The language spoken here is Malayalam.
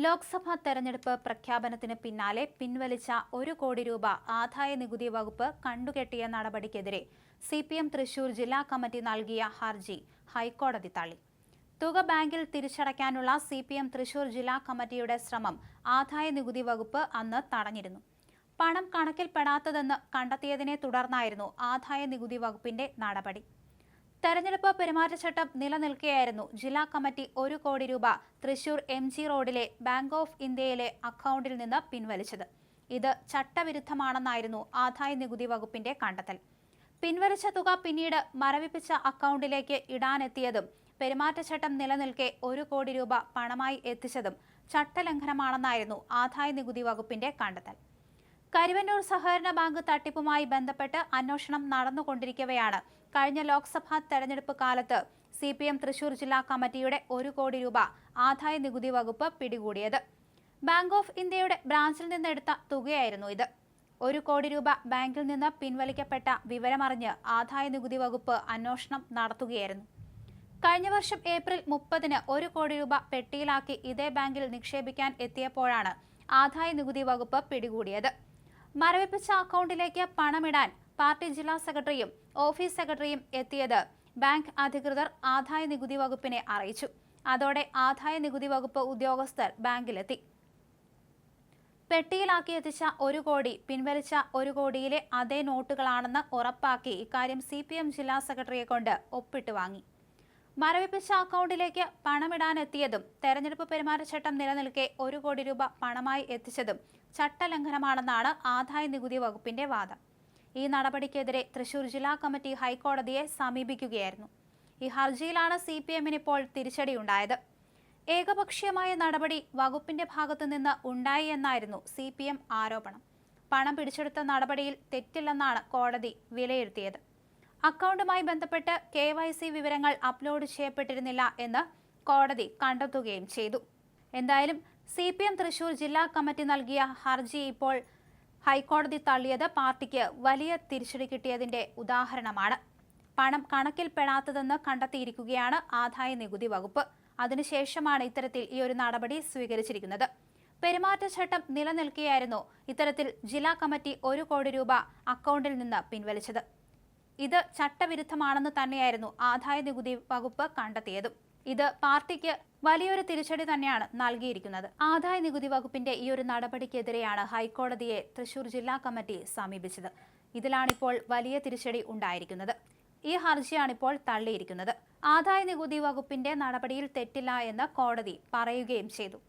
ലോക്സഭാ തെരഞ്ഞെടുപ്പ് പ്രഖ്യാപനത്തിന് പിന്നാലെ പിൻവലിച്ച 1 കോടി രൂപ ആദായനികുതി വകുപ്പ് കണ്ടുകെട്ടിയ നടപടിക്കെതിരെ സിപിഎം തൃശൂർ ജില്ലാ കമ്മിറ്റി നൽകിയ ഹർജി ഹൈക്കോടതി തള്ളി. തുക ബാങ്കിൽ തിരിച്ചടയ്ക്കാനുള്ള സിപിഎം തൃശൂർ ജില്ലാ കമ്മിറ്റിയുടെ ശ്രമം ആദായനികുതി വകുപ്പ് അന്ന് തടഞ്ഞിരുന്നു. പണം കണക്കിൽപ്പെടാത്തതെന്ന് കണ്ടെത്തിയതിനെ തുടർന്നായിരുന്നു ആദായനികുതി വകുപ്പിന്റെ നടപടി. തെരഞ്ഞെടുപ്പ് പെരുമാറ്റച്ചട്ടം നിലനിൽക്കെയായിരുന്നു ജില്ലാ കമ്മിറ്റി 1 കോടി രൂപ തൃശൂർ MG റോഡിലെ ബാങ്ക് ഓഫ് ഇന്ത്യയിലെ അക്കൗണ്ടിൽ നിന്ന് പിൻവലിച്ചത്. ഇത് ചട്ടവിരുദ്ധമാണെന്നായിരുന്നു ആദായനികുതി വകുപ്പിന്റെ കണ്ടെത്തൽ. പിൻവലിച്ച തുക പിന്നീട് മരവിപ്പിച്ച അക്കൗണ്ടിലേക്ക് ഇടാനെത്തിയതും പെരുമാറ്റച്ചട്ടം നിലനിൽക്കെ 1 കോടി രൂപ പണമായി എത്തിച്ചതും ചട്ടലംഘനമാണെന്നായിരുന്നു ആദായനികുതി വകുപ്പിന്റെ കണ്ടെത്തൽ. കരുവന്നൂർ സഹകരണ ബാങ്ക് തട്ടിപ്പുമായി ബന്ധപ്പെട്ട് അന്വേഷണം നടന്നുകൊണ്ടിരിക്കവെയാണ് കഴിഞ്ഞ ലോക്സഭാ തെരഞ്ഞെടുപ്പ് കാലത്ത് സിപിഎം തൃശൂർ ജില്ലാ കമ്മിറ്റിയുടെ 1 കോടി രൂപ ആദായനികുതി വകുപ്പ് പിടികൂടിയത്. ബാങ്ക് ഓഫ് ഇന്ത്യയുടെ ബ്രാഞ്ചിൽ നിന്നെടുത്ത തുകയായിരുന്നു ഇത്. 1 കോടി രൂപ ബാങ്കിൽ നിന്ന് പിൻവലിക്കപ്പെട്ട വിവരമറിഞ്ഞ് ആദായനികുതി വകുപ്പ് അന്വേഷണം നടത്തുകയായിരുന്നു. കഴിഞ്ഞ വർഷം ഏപ്രിൽ 30-ന് 1 കോടി രൂപ പെട്ടിയിലാക്കി ഇതേ ബാങ്കിൽ നിക്ഷേപിക്കാൻ എത്തിയപ്പോഴാണ് ആദായനികുതി വകുപ്പ് പിടികൂടിയത്. മരവിപ്പിച്ച അക്കൗണ്ടിലേക്ക് പണമിടാൻ പാർട്ടി ജില്ലാ സെക്രട്ടറിയും ഓഫീസ് സെക്രട്ടറിയും എത്തിയത് ബാങ്ക് അധികൃതർ ആദായനികുതി വകുപ്പിനെ അറിയിച്ചു. അതോടെ ആദായനികുതി വകുപ്പ് ഉദ്യോഗസ്ഥർ ബാങ്കിലെത്തി. പെട്ടിയിലാക്കി എത്തിച്ച 1 കോടി പിൻവലിച്ച 1 കോടിയിലെ അതേ നോട്ടുകളാണെന്ന് ഉറപ്പാക്കി ഇക്കാര്യം സിപിഎം ജില്ലാ സെക്രട്ടറിയെ കൊണ്ട് ഒപ്പിട്ട് വാങ്ങി. മരവിപ്പിച്ച അക്കൗണ്ടിലേക്ക് പണമിടാനെത്തിയതും തെരഞ്ഞെടുപ്പ് പെരുമാറ്റച്ചട്ടം നിലനിൽക്കെ 1 കോടി രൂപ പണമായി എത്തിച്ചതും ചട്ടലംഘനമാണെന്നാണ് ആദായനികുതി വകുപ്പിന്റെ വാദം. ഈ നടപടിക്കെതിരെ തൃശൂർ ജില്ലാ കമ്മിറ്റി ഹൈക്കോടതിയെ സമീപിക്കുകയായിരുന്നു. ഈ ഹർജിയിലാണ് സിപിഎമ്മിന് ഇപ്പോൾ തിരിച്ചടിയുണ്ടായത്. ഏകപക്ഷീയമായ നടപടി വകുപ്പിന്റെ ഭാഗത്തുനിന്ന് ഉണ്ടായി എന്നായിരുന്നു സിപിഎം ആരോപണം. പണം പിടിച്ചെടുത്ത നടപടിയിൽ തെറ്റില്ലെന്നാണ് കോടതി വിലയിരുത്തിയത്. അക്കൗണ്ടുമായി ബന്ധപ്പെട്ട് KYC വിവരങ്ങൾ അപ്ലോഡ് ചെയ്യപ്പെട്ടിരുന്നില്ല എന്ന് കോടതി കണ്ടെത്തുകയും ചെയ്തു. എന്തായാലും സിപിഎം തൃശൂർ ജില്ലാ കമ്മിറ്റി നൽകിയ ഹർജി ഇപ്പോൾ ഹൈക്കോടതി തള്ളിയത് പാർട്ടിക്ക് വലിയ തിരിച്ചടി കിട്ടിയതിന്റെ ഉദാഹരണമാണ്. പണം കണക്കിൽപ്പെടാത്തതെന്ന് കണ്ടെത്തിയിരിക്കുകയാണ് ആദായനികുതി വകുപ്പ്. അതിനുശേഷമാണ് ഇത്തരത്തിൽ ഈ ഒരു നടപടി സ്വീകരിച്ചിരിക്കുന്നത്. പെരുമാറ്റച്ചട്ടം നിലനിൽക്കെയായിരുന്നു ഇത്തരത്തിൽ ജില്ലാ കമ്മിറ്റി 1 കോടി രൂപ അക്കൗണ്ടിൽ നിന്ന് പിൻവലിച്ചത്. ഇത് ചട്ടവിരുദ്ധമാണെന്ന് തന്നെയായിരുന്നു ആദായനികുതി വകുപ്പ് കണ്ടെത്തിയതും. ഇത് പാർട്ടിക്ക് വലിയൊരു തിരിച്ചടി തന്നെയാണ് നൽകിയിരിക്കുന്നത്. ആദായനികുതി വകുപ്പിന്റെ ഈ ഒരു നടപടിക്കെതിരെയാണ് ഹൈക്കോടതിയെ തൃശൂർ ജില്ലാ കമ്മിറ്റി സമീപിച്ചത്. ഇതിലാണിപ്പോൾ വലിയ തിരിച്ചടി ഉണ്ടായിരിക്കുന്നത്. ഈ ഹർജിയാണിപ്പോൾ തള്ളിയിരിക്കുന്നത്. ആദായനികുതി വകുപ്പിന്റെ നടപടിയിൽ തെറ്റില്ല എന്ന് കോടതി പറയുകയും ചെയ്തു.